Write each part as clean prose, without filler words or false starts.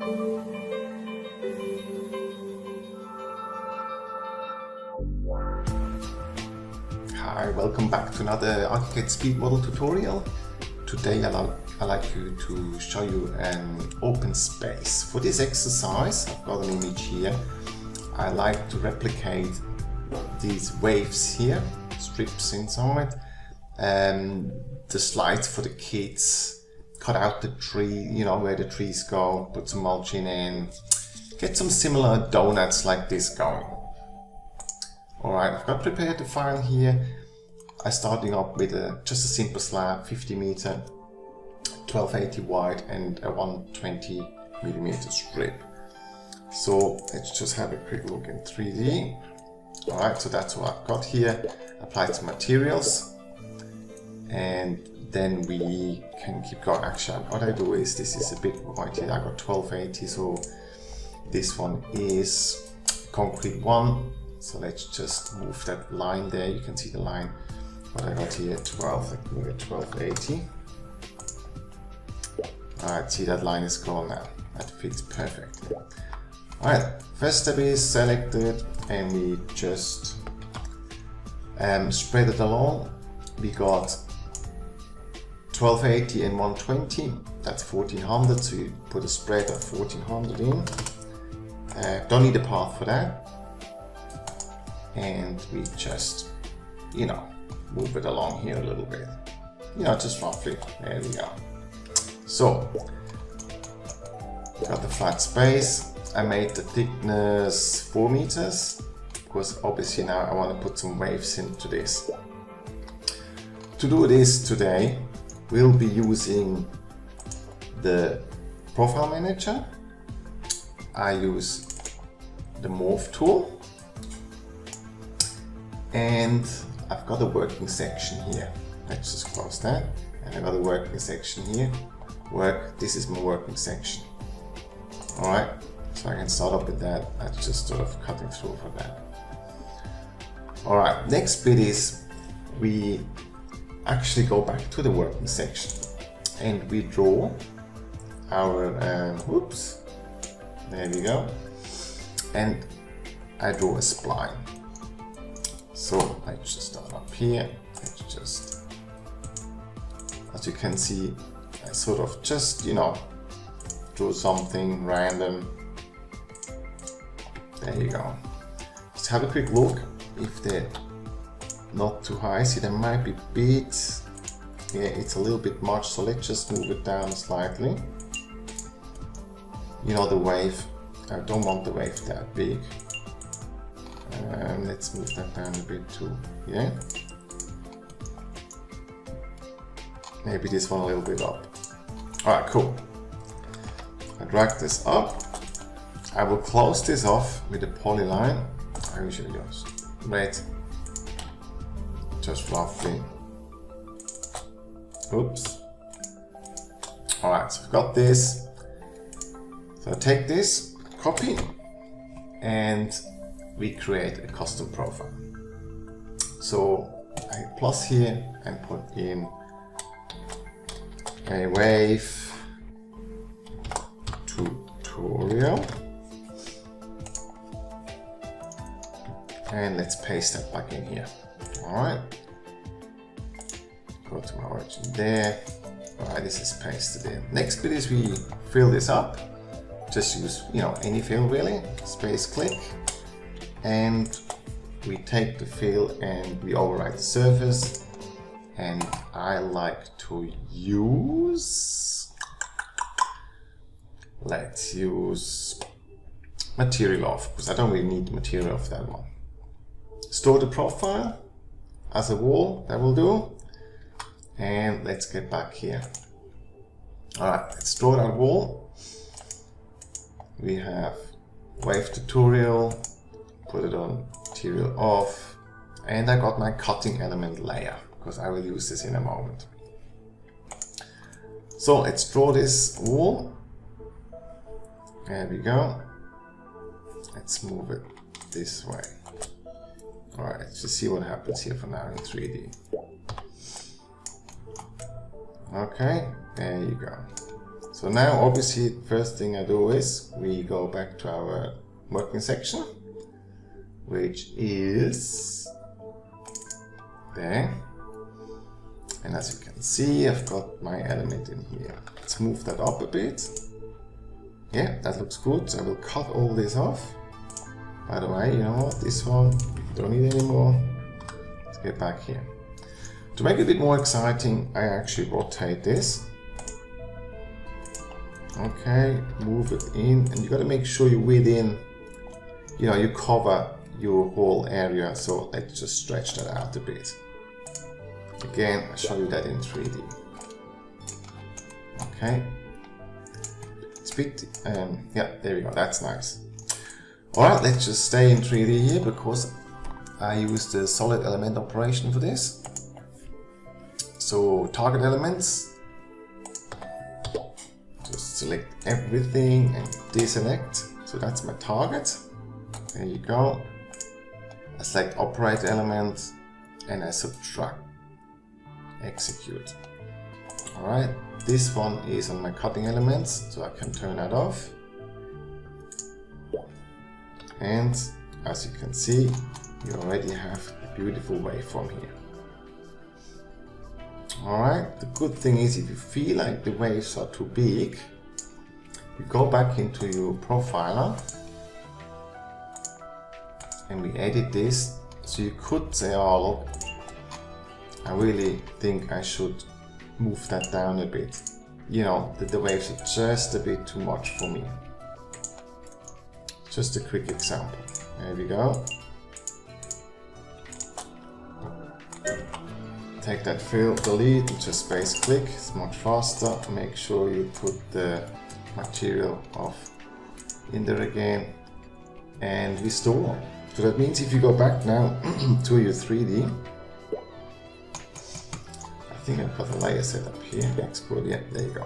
Hi, welcome back to another ARCHICAD speed model tutorial. Today I'd like to show you an open space. For this exercise, I've got an image here. I like to replicate these waves here, strips inside, the slides for the kids, cut out the tree, you know, where the trees go, put some mulching in, get some similar donuts like this going. Alright, I've got prepared the file here. I'm starting up with just a simple slab, 50 meter, 1280 wide and a 120 millimeter strip. So let's just have a quick look in 3D. Alright, so that's what I've got here. Apply some materials and then we can keep going. Actually, what I do is, this is a bit wide here. I got 1280, so this one is concrete 1. So let's just move that line there. You can see the line. What I got here, 12, I can move it 1280. Alright, see that line is gone now. That fits perfectly. Alright, first step is selected and we just spread it along. We got 1280 and 120, that's 1400, so you put a spread of 1400 in. Don't need a path for that. And we just, you know, move it along here a little bit, you know, just roughly. There we go. So got the flat space. I made the thickness 4 meters because obviously now I want to put some waves into this. To do this today, we'll be using the profile manager. I use the morph tool. And I've got a working section here. Let's just close that. And I've got a working section here. This is my working section. Alright, so I can start up with that. I'm just sort of cutting through for that. Alright, next bit is we actually go back to the working section and we draw our, whoops, there we go. And I draw a spline. So let's just start up here. Let's just, as you can see, I sort of just, you know, draw something random. There you go. Just have a quick look if they're not too high. See, there might be bits. Yeah, it's a little bit much, so let's just move it down slightly. You know, the wave, I don't want the wave that big. Let's move that down a bit too, yeah? Maybe this one a little bit up. Alright, cool. I drag this up. I will close this off with a polyline. I usually just red, just roughly. Oops. Alright, so I've got this. So I take this, copy, and we create a custom profile. So I plus here and put in a wave tutorial. And let's paste that back in here. Alright. Go to my origin there. Alright, this is pasted in. Next bit is we fill this up. Just use, you know, any fill really. Space click. And we take the fill and we override the surface, and I like to use, let's use material off, because I don't really need the material of that one. Store the profile as a wall, that will do. And let's get back here. Alright, let's store our wall. We have wave tutorial. Put it on material off, and I got my cutting element layer because I will use this in a moment. So let's draw this wall. There we go. Let's move it this way. Alright, let's just see what happens here for now in 3D. Okay, there you go. So now obviously first thing I do is we go back to our working section, which is there. And as you can see, I've got my element in here. Let's move that up a bit. Yeah, that looks good. So I will cut all this off. By the way, you know what? This one don't need anymore. Let's get back here. To make it a bit more exciting, I actually rotate this. Okay, move it in, and you got to make sure you're within, you know, you cover your whole area. So let's just stretch that out a bit. Again, I'll show you that in 3D. Okay. It's a bit, yeah, there we go, that's nice. Alright, let's just stay in 3D here because I use the solid element operation for this. So target elements, just select everything and deselect. So that's my target. There you go. I select operate element and I subtract. Execute. Alright, this one is on my cutting elements, so I can turn that off. And as you can see, you already have a beautiful waveform here. Alright, the good thing is if you feel like the waves are too big, you go back into your profiler and we edit this. So you could say, oh look, I really think I should move that down a bit. You know, the waves are just a bit too much for me. Just a quick example. There we go. Take that fill, delete, and just space click. It's much faster. Make sure you put the material off in there again and restore. So that means if you go back now to your 3D, I think I've got a layer set up here, export, yeah, there you go.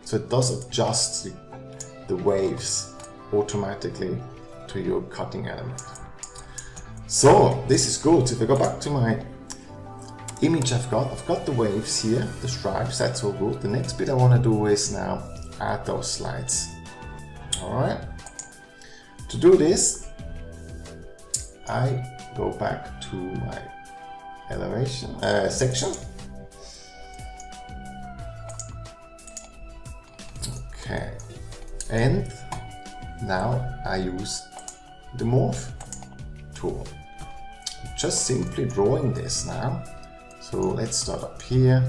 So it does adjust the waves automatically to your cutting element. So this is good. If I go back to my image I've got the waves here, the stripes, that's all good. The next bit I want to do is now add those slides. Alright. To do this, I go back to my elevation section. Okay, and now I use the morph tool. Just simply drawing this now. So let's start up here.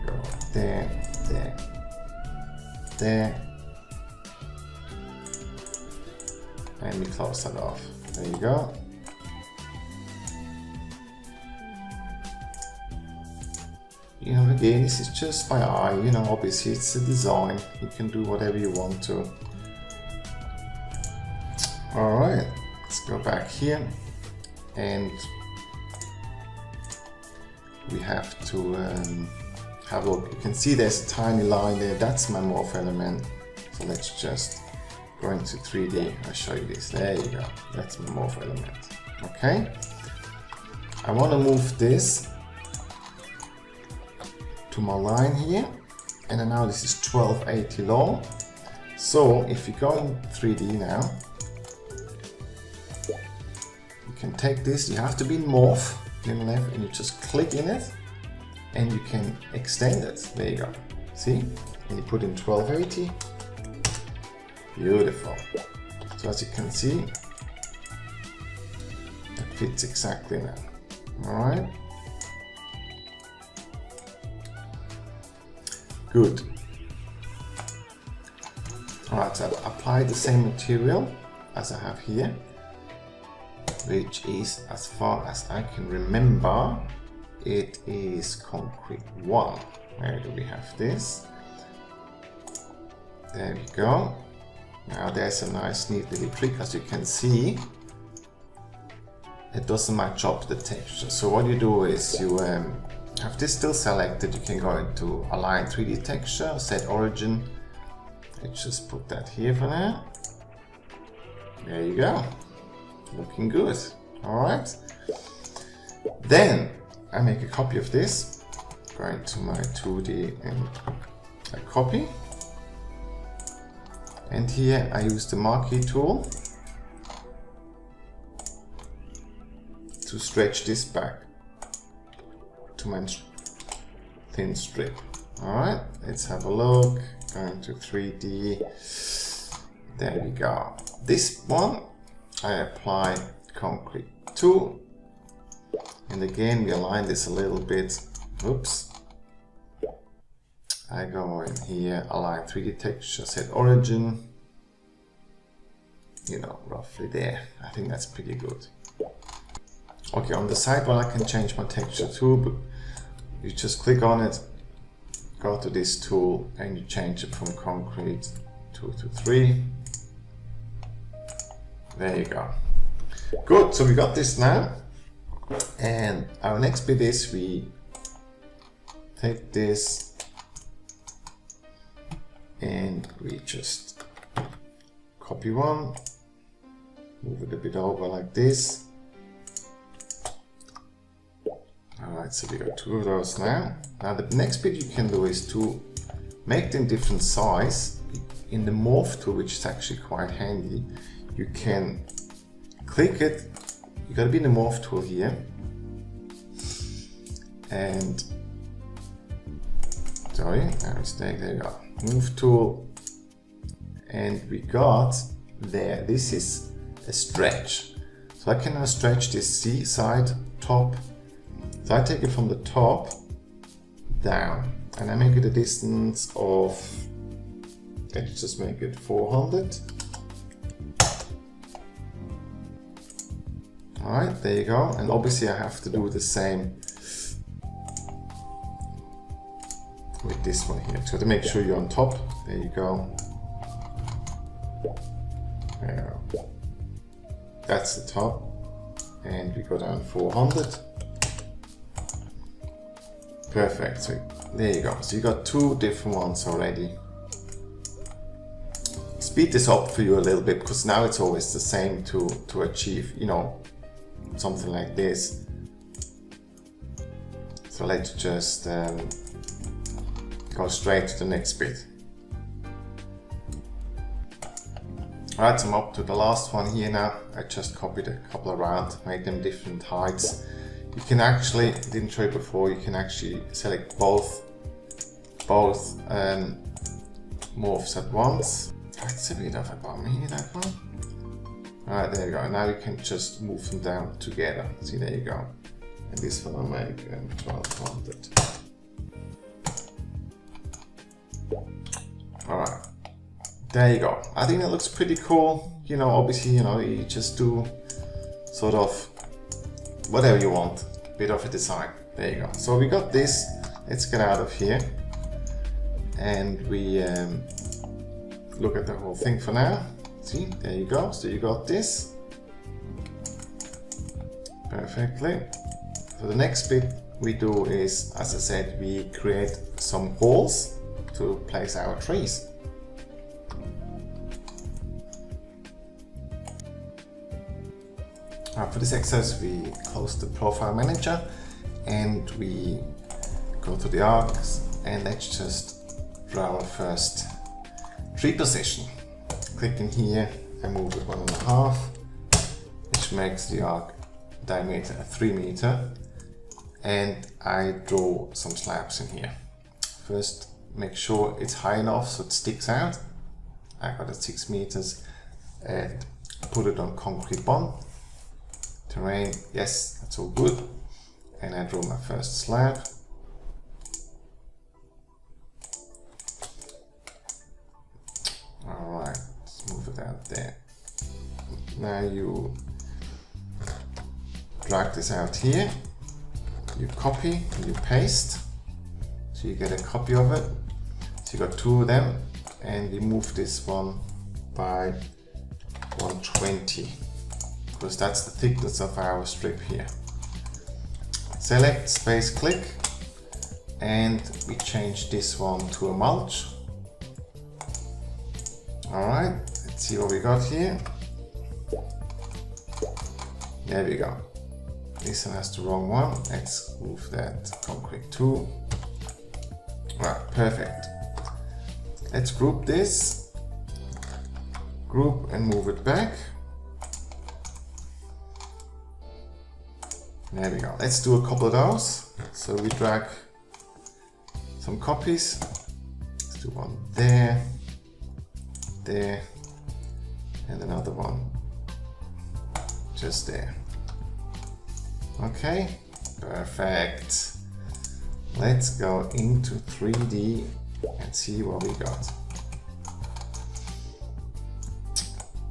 Go there, there, there. And we close that off. There you go. You know, again, this is just by eye, you know, obviously it's a design, you can do whatever you want to. Alright, let's go back here and we have to have a look. You can see there's a tiny line there, that's my morph element. So let's just go into 3D, I'll show you this. There you go, that's my morph element. Okay, I want to move this to my line here, and now this is 1280 long. So if you go in 3D now, you can take this, you have to be in morph, in left, and you just click in it and you can extend it. There you go, see? And you put in 1280, beautiful. So as you can see, it fits exactly now. Alright. Good. Alright, so I've applied the same material as I have here, which is, as far as I can remember, it is concrete 1. Where do we have this? There we go. Now there's a nice neat little trick. As you can see, it doesn't match up the texture. So what you do is you have this still selected. You can go into align 3D texture, set origin. Let's just put that here for now. There you go, looking good. All right, then I make a copy of this Going to my 2D and I copy. And here I use the marquee tool to stretch this back to my thin strip. Alright, let's have a look. Going to 3D. There we go. This one I apply concrete 2. And again we align this a little bit. Oops. I go in here, align 3D texture, set origin. You know, roughly there. I think that's pretty good. Okay, on the sidewall I can change my texture too, but you just click on it, go to this tool, and you change it from concrete 2 to 3. There you go. Good, so we got this now. And our next bit is we take this and we just copy one, move it a bit over like this. Alright, so we got 2 of those now. Now the next bit you can do is to make them different size. In the morph tool, which is actually quite handy, you can click it. You gotta be in the morph tool here. And sorry, mistake, there you go. Move tool. And we got there, this is a stretch. So I can now stretch this C side, top. So I take it from the top down and I make it a distance of, let's just make it 400. Alright, there you go. And obviously I have to do the same with this one here. So to make sure you're on top, there you go. There you go. That's the top. And we go down 400. Perfect, so there you go. So you got 2 different ones already. Speed this up for you a little bit because now it's always the same to achieve, you know, something like this. So let's just go straight to the next bit. Alright, so I'm up to the last one here now. I just copied a couple around, made them different heights. You can actually, didn't show you before, you can actually select both morphs at once. That's a bit of a bummy, that one. Alright, there you go. Now you can just move them down together. See, there you go. And this one I'll make 1200. Alright, there you go. I think that looks pretty cool. You know, obviously, you know, you just do sort of whatever you want, bit of a design. There you go. So we got this. Let's get out of here and we look at the whole thing for now. See, there you go. So you got this perfectly. So the next bit we do is, as I said, we create some holes to place our trees. For this exercise we close the profile manager and we go to the arcs and let's just draw our first tree position. Click in here and move it 1.5, which makes the arc diameter 3 meters, and I draw some slabs in here. First, make sure it's high enough so it sticks out. I got it 6 meters and put it on concrete bond. Terrain, yes, that's all good. And I draw my first slab. Alright, let's move it out there. Now you drag this out here. You copy, you paste. So you get a copy of it. So you got 2 of them. And we move this one by 120. Because that's the thickness of our strip here. Select, space click, and we change this one to a mulch. Alright, let's see what we got here. There we go. This one has the wrong one. Let's move that concrete 2. Right, perfect. Let's group this. Group and move it back. There we go. Let's do a couple of those. So we drag some copies. Let's do one there, there, and another one just there. Okay, perfect. Let's go into 3D and see what we got.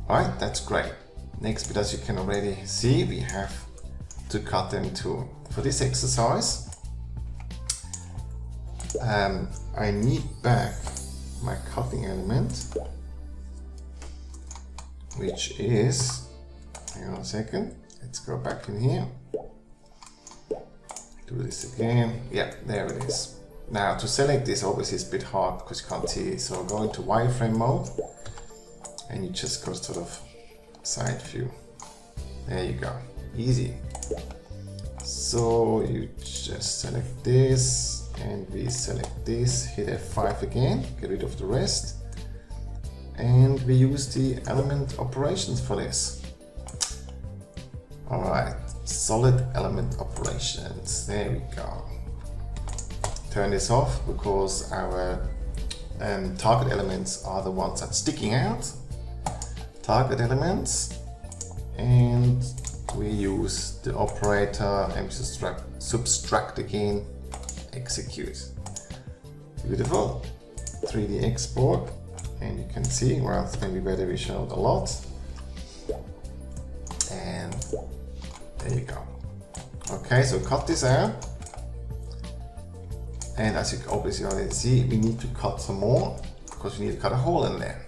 Alright, that's great. Next bit, as you can already see, we have to cut them too. For this exercise, I need back my cutting element, which is, hang on a second, let's go back in here, do this again, yeah, there it is. Now to select this obviously is a bit hard because you can't see it, so go into wireframe mode and you just go sort of side view. There you go, easy. So you just select this and we select this, hit F5 again, get rid of the rest, and we use the element operations for this. Alright, solid element operations, there we go. Turn this off because our target elements are the ones that's sticking out. Target elements, and we use the operator and subtract again, execute. Beautiful. 3D export, and you can see, well, it's maybe better we showed a lot. And there you go. Okay, so cut this out. And as you obviously already see, we need to cut some more because we need to cut a hole in there.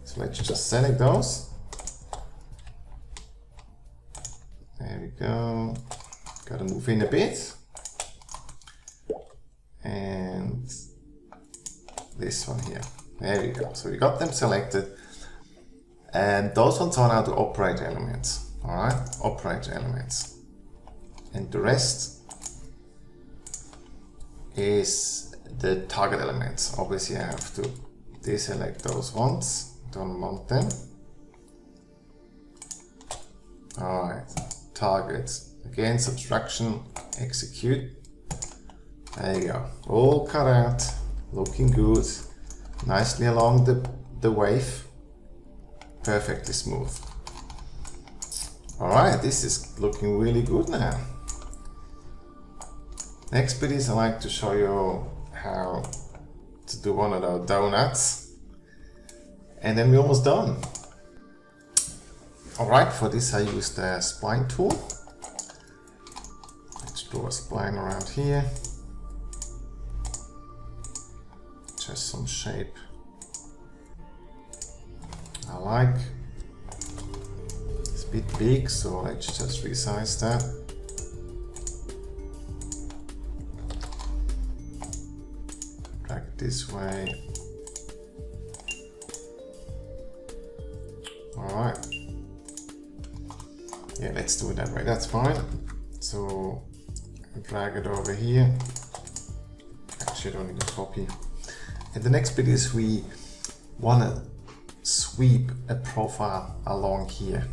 So let's just select those. There we go. Gotta move in a bit. And this one here. There we go. So we got them selected. And those ones are now the operator elements. Alright, operator elements. And the rest is the target elements. Obviously I have to deselect those ones. Don't want them. Alright. Target, again subtraction, execute. There you go, all cut out, looking good, nicely along the wave, perfectly smooth. Alright, this is looking really good now. Next bit is I like to show you how to do one of those donuts, and then we're almost done. Alright, for this I use the spline tool. Let's draw a spline around here. Just some shape I like. It's a bit big, so let's just resize that. Drag it this way. Alright. Yeah, let's do it that way, that's fine. So drag it over here. Actually, I don't need a copy. And the next bit is we want to sweep a profile along here.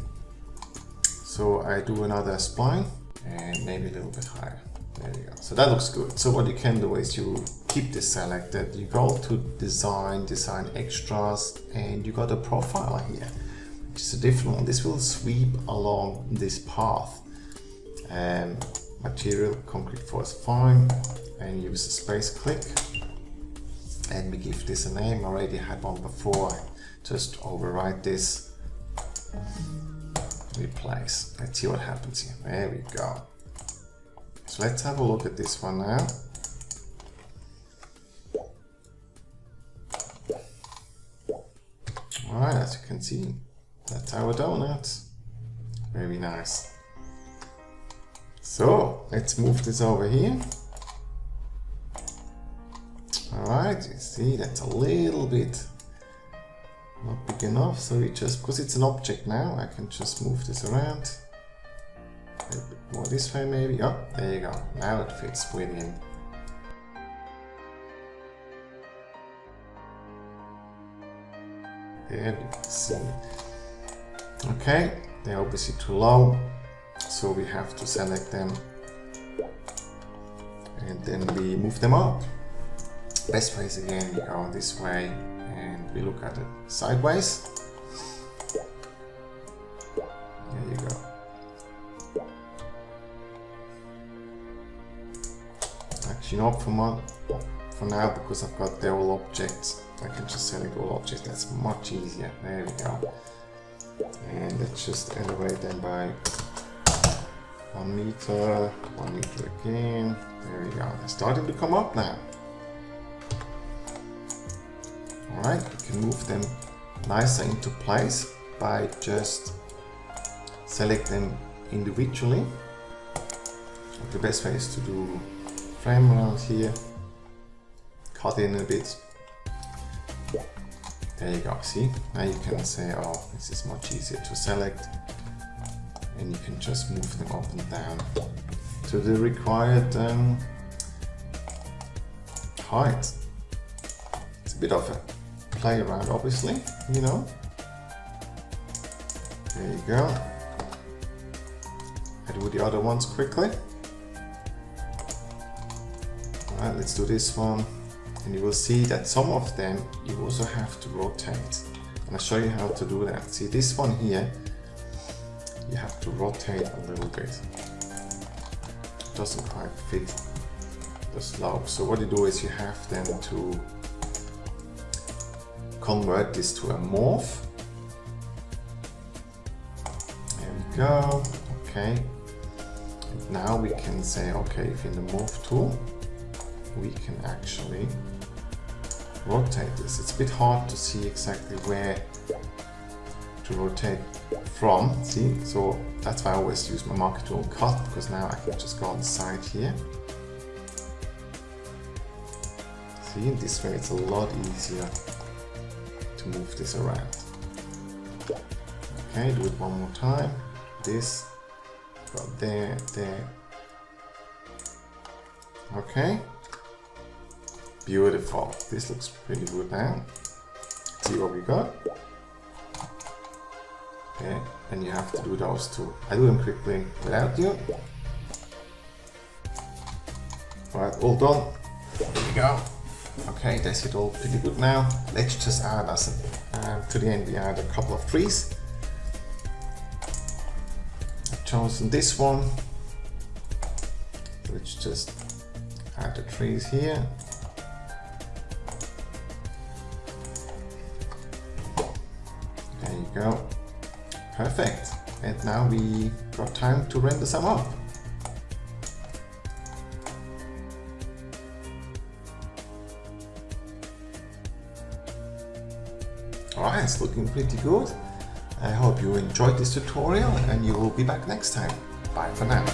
So I do another spline and maybe a little bit higher. There you go. So that looks good. So what you can do is you keep this selected. You go to design, design extras, and you got a profile here. It's a different one. This will sweep along this path. Material, concrete force, fine, and use the space click, and we give this a name. I already had one before. Just overwrite this, replace. Let's see what happens here. There we go. So let's have a look at this one now. Alright, as you can see, that's our donut. Very nice. So let's move this over here. Alright, you see that's a little bit not big enough, so we just, because it's an object now, I can just move this around. A bit more this way maybe. Oh, there you go. Now it fits within. There you can see. Okay, they're obviously too low, so we have to select them and then we move them up. Best way is again, we go this way and we look at it sideways. There you go. Actually not for now, because I've got the all objects. I can just select all objects, that's much easier. There we go. And let's just elevate them by 1 meter, 1 meter again. There we go. They're starting to come up now. Alright, we can move them nicer into place by just select them individually. The best way is to do frame around here, cut in a bit. There you go, see? Now you can say, oh, this is much easier to select, and you can just move them up and down to the required height. It's a bit of a play around, obviously, you know. There you go. I do the other ones quickly. Alright, let's do this one. And you will see that some of them you also have to rotate. And I'll show you how to do that. See, this one here, you have to rotate a little bit. It doesn't quite fit the slope. So what you do is you have then to convert this to a morph. There we go. Okay. And now we can say, okay, if in the morph tool, we can actually rotate this. It's a bit hard to see exactly where to rotate from, see? So that's why I always use my marker tool cut, because now I can just go on the side here. See, this way it's a lot easier to move this around. Okay, do it one more time. This, go there, there. Okay. Beautiful. This looks pretty good now. See what we got. Okay, and you have to do those two. I do them quickly without you. Alright, all done. There we go. Okay, that's it all pretty good now. Let's just add us to the end. We add a couple of trees. I've chosen this one. Let's just add the trees here. There you go. Perfect. And now we got time to render some up. Alright, it's looking pretty good. I hope you enjoyed this tutorial and you will be back next time. Bye for now.